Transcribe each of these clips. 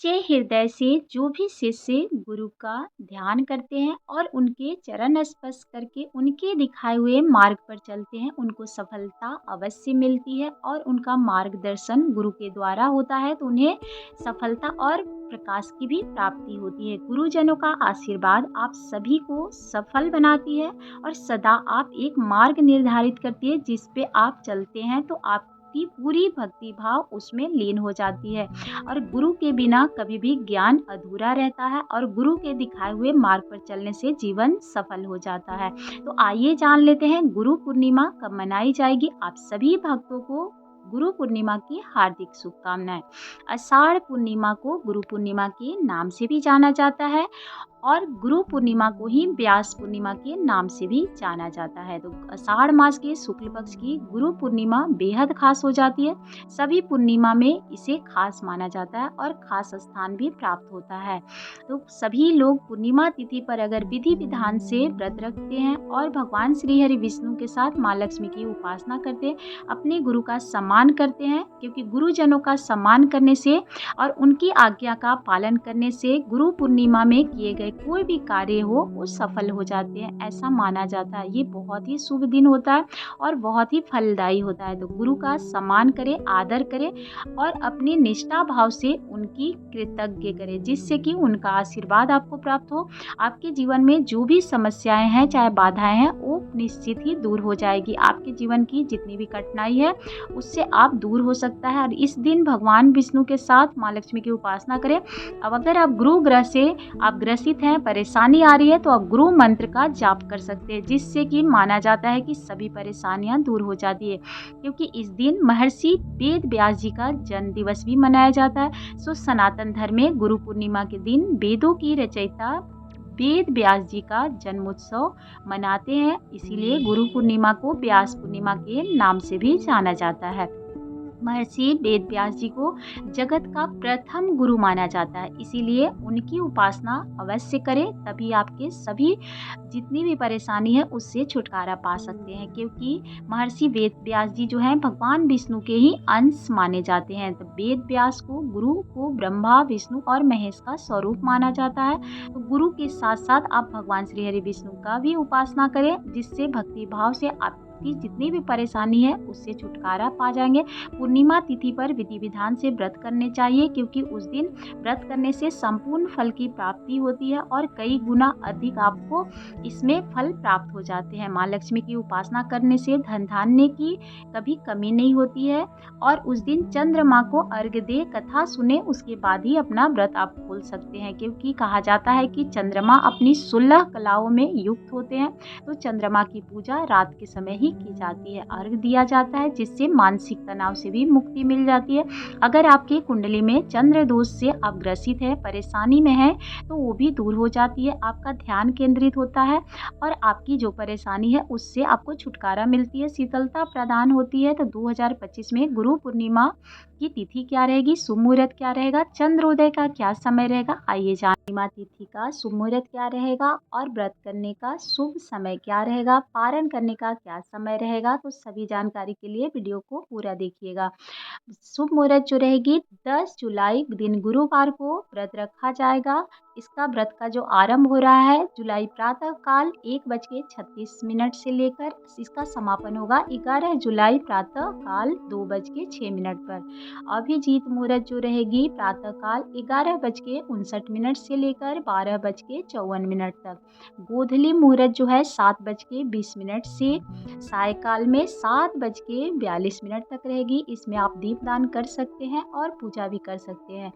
सच्चे हृदय से जो भी शिष्य गुरु का ध्यान करते हैं और उनके चरण स्पर्श करके उनके दिखाए हुए मार्ग पर चलते हैं, उनको सफलता अवश्य मिलती है और उनका मार्गदर्शन गुरु के द्वारा होता है, तो उन्हें सफलता और प्रकाश की भी प्राप्ति होती है। गुरुजनों का आशीर्वाद आप सभी को सफल बनाती है और सदा आप एक मार्ग निर्धारित करती है जिस पे आप चलते हैं, तो आपकी पूरी भक्ति भाव उसमें लीन हो जाती है। और गुरु के बिना कभी भी ज्ञान अधूरा रहता है और गुरु के दिखाए हुए मार्ग पर चलने से जीवन सफल हो जाता है। तो आइए जान लेते हैं गुरु पूर्णिमा कब मनाई जाएगी। आप सभी भक्तों को गुरु पूर्णिमा की हार्दिक शुभकामनाएं। आषाढ़ पूर्णिमा को गुरु पूर्णिमा के नाम से भी जाना जाता है और गुरु पूर्णिमा को ही व्यास पूर्णिमा के नाम से भी जाना जाता है। तो आषाढ़ मास के शुक्ल पक्ष की गुरु पूर्णिमा बेहद खास हो जाती है। सभी पूर्णिमा में इसे खास माना जाता है और खास स्थान भी प्राप्त होता है। तो सभी लोग पूर्णिमा तिथि पर अगर विधि विधान से व्रत रखते हैं और भगवान श्री हरि विष्णु के साथ माँ लक्ष्मी की उपासना करते हैं, अपने गुरु का सम्मान करते हैं, क्योंकि गुरुजनों का सम्मान करने से और उनकी आज्ञा का पालन करने से गुरु पूर्णिमा में किए गए कोई भी कार्य हो वो सफल हो जाते हैं, ऐसा माना जाता है। ये बहुत ही शुभ दिन होता है और बहुत ही फलदायी होता है। तो गुरु का सम्मान करें, आदर करें और अपनी निष्ठा भाव से उनकी कृतज्ञ करें, जिससे कि उनका आशीर्वाद आपको प्राप्त हो। आपके जीवन में जो भी समस्याएं हैं, चाहे बाधाएं हैं, वो निश्चित ही दूर हो जाएगी। आपके जीवन की जितनी भी कठिनाई है उससे आप दूर हो सकता है। और इस दिन भगवान विष्णु के साथ माँ लक्ष्मी की उपासना करें। अब अगर आप गुरु ग्रह से आप ग्रसित हैं, परेशानी आ रही है, तो आप गुरु मंत्र का जाप कर सकते हैं, जिससे कि माना जाता है कि सभी परेशानियां दूर हो जाती है। क्योंकि इस दिन महर्षि वेद व्यास जी का जन्म दिवस भी मनाया जाता है। सो सनातन धर्म में गुरु पूर्णिमा के दिन वेदों की रचयिता वेद व्यास जी का जन्मोत्सव मनाते हैं, इसीलिए गुरु पूर्णिमा को व्यास पूर्णिमा के नाम से भी जाना जाता है। महर्षि वेद व्यास जी को जगत का प्रथम गुरु माना जाता है, इसीलिए उनकी उपासना अवश्य करें, तभी आपके सभी जितनी भी परेशानी है उससे छुटकारा पा सकते हैं। क्योंकि महर्षि वेद व्यास जी जो हैं भगवान विष्णु के ही अंश माने जाते हैं। तो वेद व्यास को गुरु को ब्रह्मा विष्णु और महेश का स्वरूप माना जाता है। तो गुरु के साथ साथ आप भगवान श्री हरि विष्णु का भी उपासना करें, जिससे भक्ति भाव से आप की जितनी भी परेशानी है उससे छुटकारा पा जाएंगे। पूर्णिमा तिथि पर विधि विधान से व्रत करने चाहिए, क्योंकि उस दिन व्रत करने से संपूर्ण फल की प्राप्ति होती है और कई गुना अधिक आपको इसमें फल प्राप्त हो जाते हैं। माँ लक्ष्मी की उपासना करने से धन धान्य की कभी कमी नहीं होती है। और उस दिन चंद्रमा को अर्घ्य दे, कथा सुने, उसके बाद ही अपना व्रत आप खोल सकते हैं। क्योंकि कहा जाता है कि चंद्रमा अपनी 16 कलाओं में युक्त होते हैं, तो चंद्रमा की पूजा रात के समय ही की जाती है, अर्घ दिया जाता है, जिससे मानसिक तनाव से भी मुक्ति मिल जाती है। अगर आपकी कुंडली में चंद्र दोष से आप ग्रसित है, परेशानी में है, तो वो भी दूर हो जाती है। आपका ध्यान केंद्रित होता है और आपकी जो परेशानी है उससे आपको छुटकारा मिलती है, शीतलता प्रदान होती है। तो 2025 में गुरु पूर्णिमा की तिथि क्या रहेगी, शुभ मुहूर्त क्या रहेगा, चंद्रोदय का क्या समय रहेगा, आइए जानिए। पूर्णिमा तिथि का शुभ मुहूर्त क्या रहेगा और व्रत करने का शुभ समय क्या रहेगा, पारण करने का क्या समय रहेगा, तो सभी जानकारी के लिए वीडियो को पूरा देखिएगा। शुभ मुहूर्त जो रहेगी 10 जुलाई दिन गुरुवार को व्रत रखा जाएगा। इसका व्रत का जो आरंभ हो रहा है जुलाई प्रातः काल 1:36 से लेकर इसका समापन होगा 11 जुलाई प्रातः काल 2:06 पर। अभिजीत मुहूर्त जो रहेगी प्रातः काल 11:59 से लेकर 12:54 तक। गोधली मुहूर्त जो है 7:20 से सायकाल में 7:42 तक रहेगी। इसमें आप दीपदान कर सकते हैं और पूजा भी कर सकते हैं।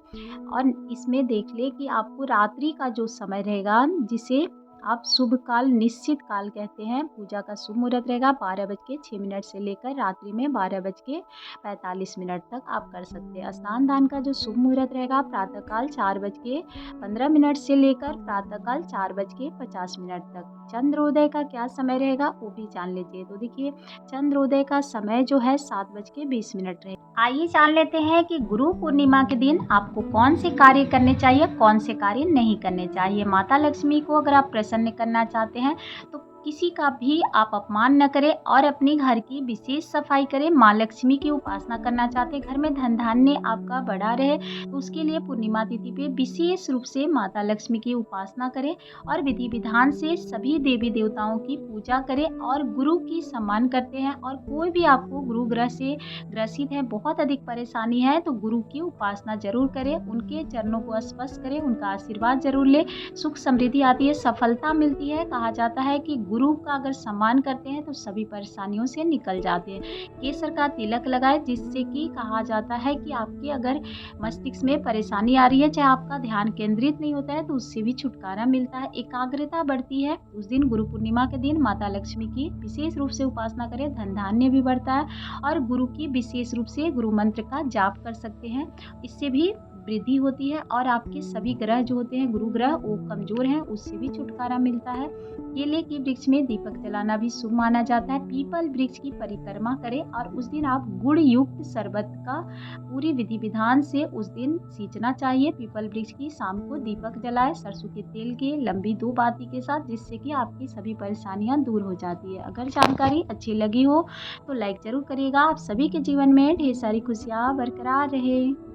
और इसमें देख ले कि आपको रात्रि का जो समय रहेगा, जिसे आप शुभ काल निश्चित काल कहते हैं, पूजा का शुभ मुहूर्त रहेगा 12:06 से लेकर रात्रि में 12:45 तक आप कर सकते हैं। स्नान दान का जो शुभ मुहूर्त रहेगा प्रातःकाल 4:15 से लेकर प्रातःकाल 4:50 तक। चंद्रोदय का क्या समय रहेगा वो भी जान लीजिए। तो देखिए चंद्रोदय का समय जो है 7:20 रहेगा। आइए जान लेते हैं कि गुरु पूर्णिमा के दिन आपको कौन से कार्य करने चाहिए, कौन से कार्य नहीं करने चाहिए। माता लक्ष्मी को अगर आप प्रसन्न करना चाहते हैं तो किसी का भी आप अपमान न करें और अपने घर की विशेष सफाई करें। माँ लक्ष्मी की उपासना करना चाहते हैं, घर में धन धान्य आपका बढ़ा रहे, तो उसके लिए पूर्णिमा तिथि पे विशेष रूप से माता लक्ष्मी की उपासना करें और विधि विधान से सभी देवी देवताओं की पूजा करें और गुरु की सम्मान करते हैं। और कोई भी आपको गुरु ग्रह से ग्रसित है, बहुत अधिक परेशानी है, तो गुरु की उपासना जरूर करें, उनके चरणों को स्पर्श करें, उनका आशीर्वाद जरूर लें। सुख समृद्धि आती है, सफलता मिलती है। कहा जाता है कि गुरु का अगर सम्मान करते हैं तो सभी परेशानियों से निकल जाते हैं। केसर का तिलक लगाएं, जिससे कि कहा जाता है कि आपके अगर मस्तिष्क में परेशानी आ रही है, चाहे आपका ध्यान केंद्रित नहीं होता है, तो उससे भी छुटकारा मिलता है, एकाग्रता बढ़ती है। उस दिन गुरु पूर्णिमा के दिन माता लक्ष्मी की विशेष रूप से उपासना करें, धन धान्य भी बढ़ता है और गुरु की विशेष रूप से गुरु मंत्र का जाप कर सकते हैं। इससे भी वृद्धि होती है और आपके सभी ग्रह जो होते हैं, गुरु ग्रह, वो कमजोर हैं, उससे भी छुटकारा मिलता है। केले के वृक्ष में दीपक जलाना भी शुभ माना जाता है। पीपल वृक्ष की परिक्रमा करें और उस दिन आप गुड़ युक्त शरबत का पूरी विधि विधान से उस दिन सींचना चाहिए। पीपल वृक्ष की शाम को दीपक जलाए सरसों के तेल के लंबी 2 बाती के साथ, जिससे कि आपकी सभी परेशानियां दूर हो जाती है। अगर जानकारी अच्छी लगी हो तो लाइक जरूर करिएगा। आप सभी के जीवन में ढेर सारी खुशियां बरकरार रहे।